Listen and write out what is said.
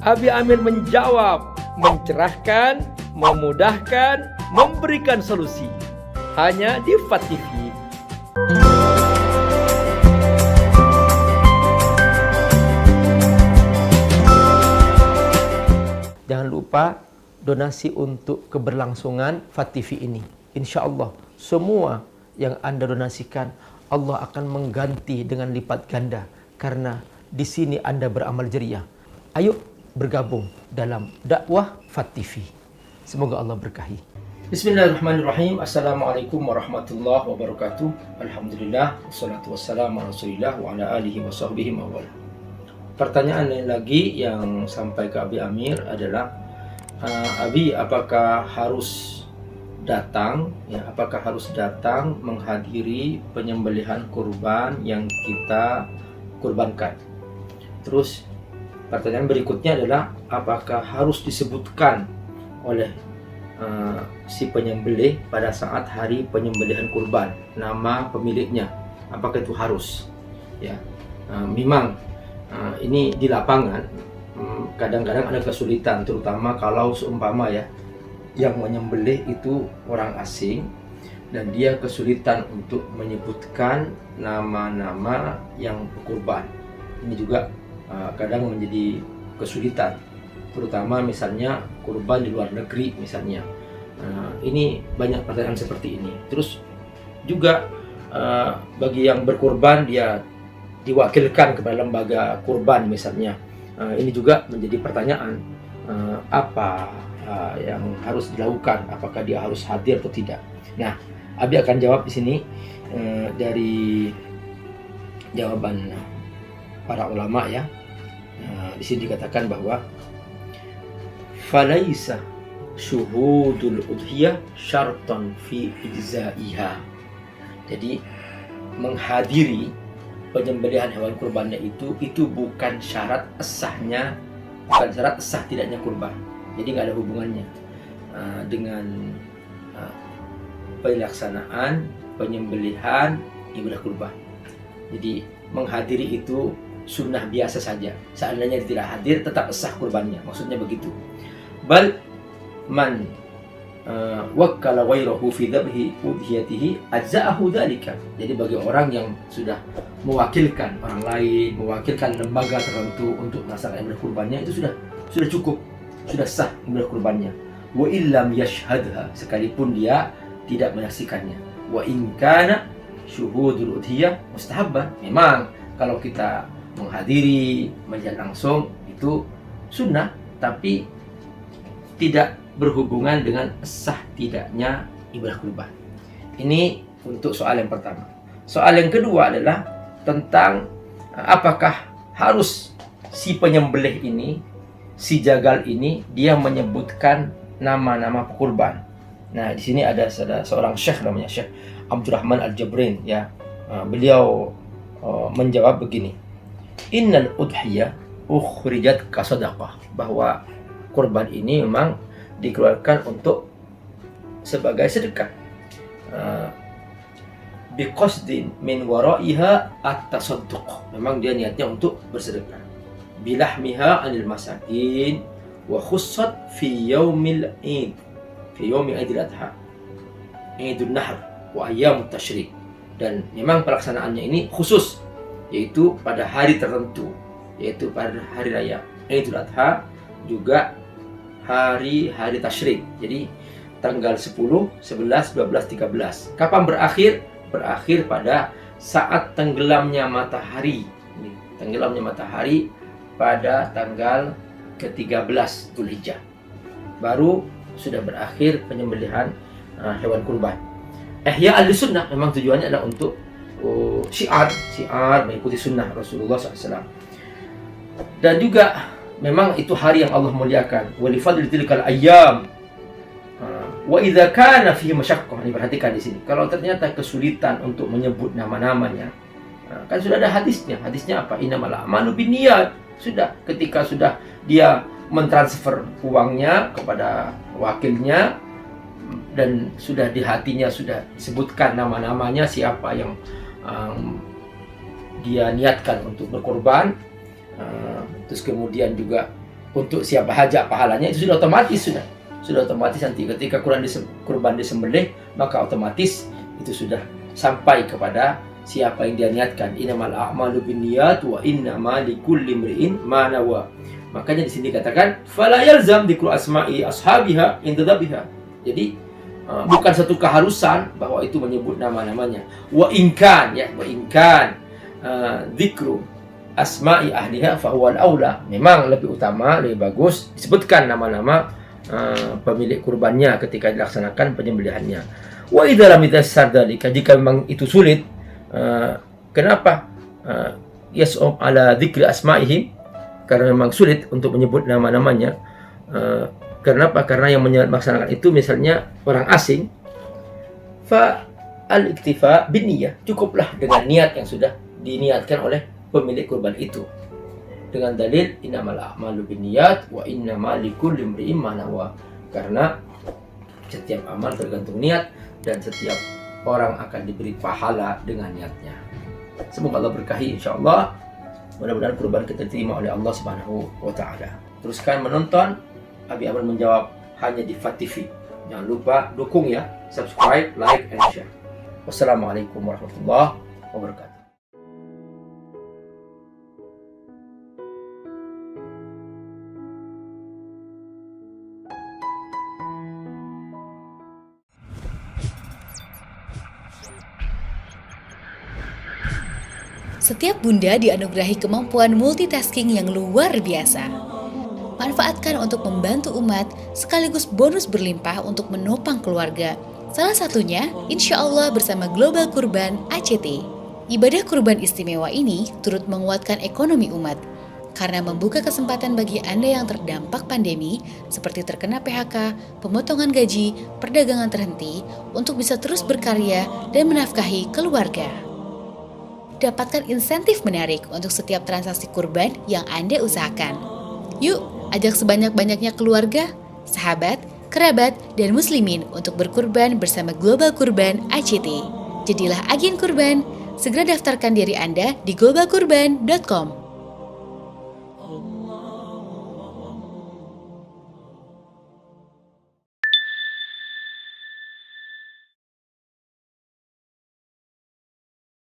Abi Amir menjawab, mencerahkan, memudahkan, memberikan solusi. Hanya di FAT TV. Jangan lupa donasi untuk keberlangsungan FAT TV ini. Insya Allah semua yang Anda donasikan Allah akan mengganti dengan lipat ganda, karena di sini Anda beramal jariah. Ayo bergabung dalam dakwah FAT TV. Semoga Allah berkahi. Bismillahirrahmanirrahim. Assalamualaikum warahmatullahi wabarakatuh. Alhamdulillah, wassalatu wassalamu ala Rasulillah wa ala alihi wa sahbihi mawala. Pertanyaan lain lagi yang sampai ke Abi Amir adalah, Abi, apakah harus datang menghadiri penyembelihan kurban yang kita kurbankan? Terus pertanyaan berikutnya adalah, apakah harus disebutkan oleh si penyembelih pada saat hari penyembelihan kurban nama pemiliknya? Apakah itu harus? Ya, memang ini di lapangan kadang-kadang ada kesulitan, terutama kalau seumpama ya yang menyembelih itu orang asing dan dia kesulitan untuk menyebutkan nama-nama yang berkurban. Ini juga kadang menjadi kesulitan, terutama misalnya kurban di luar negeri misalnya. Ini banyak pertanyaan seperti ini. Terus juga bagi yang berkurban dia diwakilkan kepada lembaga kurban misalnya, ini juga menjadi pertanyaan, apa yang harus dilakukan, apakah dia harus hadir atau tidak. Nah, Abi akan jawab di sini dari jawaban para ulama ya. Di sini dikatakan bahwa falaisa syuhudul udhiyah syarton fi ijzaiha. Jadi menghadiri penyembelihan hewan kurbannya itu bukan syarat sahnya, bukan syarat sah tidaknya kurban. Jadi nggak ada hubungannya dengan pelaksanaan penyembelihan ibadah kurban. Jadi menghadiri itu sunnah biasa saja. Seandainya dia tidak hadir tetap sah kurbannya. Maksudnya begitu. Bal man wakkala ghairahu fi dzabhi udhiyatihi ajza'ahu dzalika. Jadi bagi orang yang sudah mewakilkan orang lain, mewakilkan lembaga tertentu untuk melaksanakan ibadah kurbannya, itu sudah cukup, sudah sah ibadah kurbannya. Wa illam yashhadha, sekalipun dia tidak menyaksikannya. Wa in kana syuhudul udhiyah mustahabban. Memang kalau kita menghadiri, melihat langsung itu sunnah, tapi tidak berhubungan dengan sah tidaknya ibadah kurban. Ini untuk soal yang pertama. Soal yang kedua adalah tentang apakah harus si penyembelih ini, si jagal ini, dia menyebutkan nama-nama kurban. Nah, di sini ada seorang syekh namanya Syekh Abdurrahman Al-Jabrin ya. Beliau menjawab begini. Innal udhiyah ukhrijat kasadaqah, bahwa kurban ini memang dikeluarkan untuk sebagai sedekah. Biqasdin min waraiha at-tasadduq, memang dia niatnya untuk bersedekah. Bilahmiha anil masakin wa khussat fi yaumil id, fi yaumi idul adha, idul nahr wa ayyamut tasyrik. Dan memang pelaksanaannya ini khusus, yaitu pada hari tertentu, yaitu pada hari raya Idul Adha, juga hari-hari tasyrik. Jadi tanggal 10, 11, 12, 13. Kapan berakhir? Berakhir pada saat tenggelamnya matahari. Tenggelamnya matahari pada tanggal ke-13 Dzulhijjah. Baru sudah berakhir penyembelihan hewan kurban. Ihya al-sunnah, memang tujuannya adalah untuk syiar mengikuti sunnah Rasulullah SAW. Dan juga memang itu hari yang Allah muliakan. Wa li fadli tilkal ayyam wa idza kana fihi masyaqqah. Ini perhatikan di sini. Kalau ternyata kesulitan untuk menyebut nama-namanya, kan sudah ada hadisnya. Hadisnya apa? Innamal a'malu binniyat. Sudah, ketika sudah dia mentransfer uangnya kepada wakilnya dan sudah di hatinya sudah disebutkan nama-namanya siapa yang dia niatkan untuk berkorban, terus kemudian juga untuk siapa hajat pahalanya itu sudah otomatis nanti ketika kurban disembelih, maka otomatis itu sudah sampai kepada siapa yang dia niatkan. Innamal a'malu binniyat wa innamal likulli imri'in ma nawa. Makanya di sini katakan fala yalzam dzikru asma'i ashabiha inda dhabiha. Jadi bukan satu keharusan bahwa itu menyebut nama-namanya. Wa inkan dzikru asma'i ahliha fa huwa al-aula. Memang lebih utama, lebih bagus disebutkan nama-nama pemilik kurbannya ketika dilaksanakan penyembelihannya. Wa idza lam yatassar dzalika, jika memang itu sulit, kenapa yas'um ala dzikri asma'ihim, karena memang sulit untuk menyebut nama-namanya. Kenapa? Karena yang melaksanakan itu misalnya orang asing. Fa al-iktifa bin niyyah, cukuplah dengan niat yang sudah diniatkan oleh pemilik kurban itu dengan dalil innamal a'malu binniyat wa innamal likulli imri'in ma nawa. Karena setiap amal tergantung niat dan setiap orang akan diberi pahala dengan niatnya. Semoga Allah berkahi insyaallah. Mudah-mudahan kurban kita diterima oleh Allah Subhanahu wa taala. Teruskan menonton Abi Amr menjawab hanya di FAT TV. Jangan lupa dukung ya, subscribe, like, and share. Wassalamualaikum warahmatullahi wabarakatuh. Setiap bunda dianugerahi kemampuan multitasking yang luar biasa. Manfaatkan untuk membantu umat sekaligus bonus berlimpah untuk menopang keluarga. Salah satunya, insya Allah bersama Global Kurban ACT. Ibadah kurban istimewa ini turut menguatkan ekonomi umat karena membuka kesempatan bagi Anda yang terdampak pandemi seperti terkena PHK, pemotongan gaji, perdagangan terhenti untuk bisa terus berkarya dan menafkahi keluarga. Dapatkan insentif menarik untuk setiap transaksi kurban yang Anda usahakan. Yuk, ajak sebanyak-banyaknya keluarga, sahabat, kerabat, dan muslimin untuk berkurban bersama Global Kurban ACT. Jadilah agen kurban, segera daftarkan diri Anda di globalkurban.com.